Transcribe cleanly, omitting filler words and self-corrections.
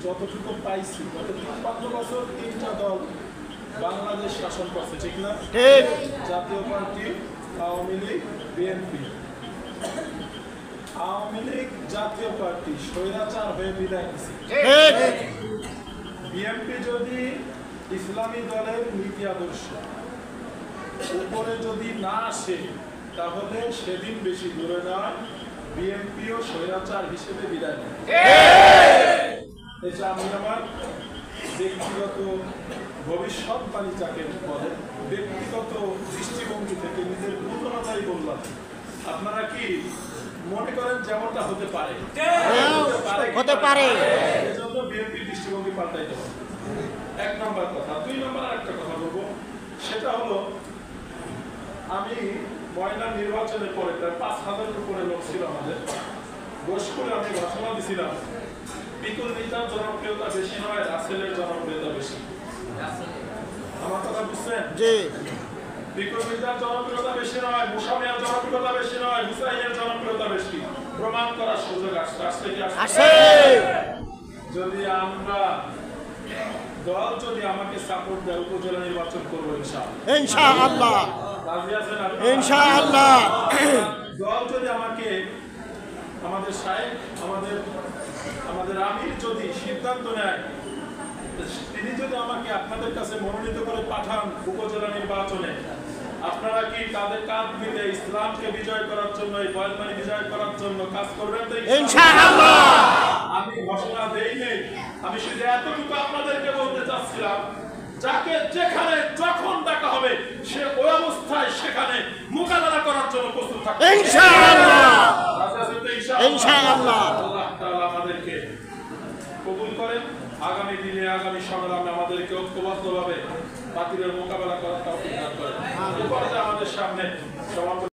যতটুকু পাইছি গত ৫ বছর ৩টা দল বাংলাদেশ শাসন করছে, ঠিক না? জাতীয় পার্টি, আওয়ামী লীগ, বিএনপি। আওয়ামী লীগ জাতীয় পার্টি স্বৈরাচার হয়ে বিদায় নিছে। বিএনপি যদি ইসলামী দলের নীতি আদর্শ উপরে যদি না আসে তাহলে সেদিন বেশি দূরে নয়, বিএনপিও স্বৈরাচার হিসেবে বিদায় নেয়। এটা আমি আমার ব্যক্তিগত ভবিষ্যৎবাণী যাকে বলে ব্যক্তিগত দৃষ্টিভঙ্গি থেকে নিজের পূর্ণতাই বললাম। আপনারা কি মনে করেন যেমনটা হতে পারে? হতে পারে। এজন্য বিএনপি দৃষ্টিভঙ্গি পাল্টাইতে হবে, ১ নম্বর কথা। ২ নম্বর আরেকটা কথা বলবো, সেটা হলো আমি ময়না নির্বাচনের পরে প্রায় ৫,০০০ উপরে লোক ছিল আমাদের, বস করে আমি ঘোষণা দিছিলাম বিপুল মির্জার জনপ্রিয়তা বেশি নয়, রাসেলের জনপ্রিয়তা বেশি। আমার কথা বুঝছেন? জি। বিপুল মির্জার জনপ্রিয়তা বেশি নয়, মুসা মিয়ার জনপ্রিয়তা বেশি নয়, হুসাইনের জনপ্রিয়তা বেশি। প্রমাণ করার সুযোগ আসছে কি আসছে? যদি আমরা দল যদি আমাকে সাপোর্ট দেয় উপজেলা নির্বাচন করবো ইনশাআল্লাহ। রাজি আছেন আপনারা? ইনশাআল্লাহ। দল যদি আমাকে আমাদের সাহেব আমাদের আমির যদি সিদ্ধান্ত নেয়, তিনি যদি আমাকে আপনাদের কাছে মনোনীত করে পাঠান উপজেলা নির্বাচনে, আপনারা কি তাদের কাঁধ মিলে ইসলামকে বিজয় করার জন্য, এই বয়ানবাণী বিজয় করার জন্য কাজ করবেন তো ইনশাআল্লাহ? আমি ঘোষণা দেই নেই, আমি শুধু এতটুকু আপনাদেরকে বলতে চাচ্ছিলাম, যাকে যেখানে যখন ডাকা হবে সে ওই অবস্থায় সেখানে মোকাবেলা করার জন্য প্রস্তুত থাকবে ইনশাআল্লাহ। ইনশাআল্লাহ। আল্লাহ তাআলা আমাদেরকে কবুল করেন। আগামী দিনে আগামী সংগ্রামে আমাদেরকে ঐক্যবদ্ধভাবে বাতিলের মোকাবেলা করার তৌফিক দান করেন। আমাদের সামনে সমাপন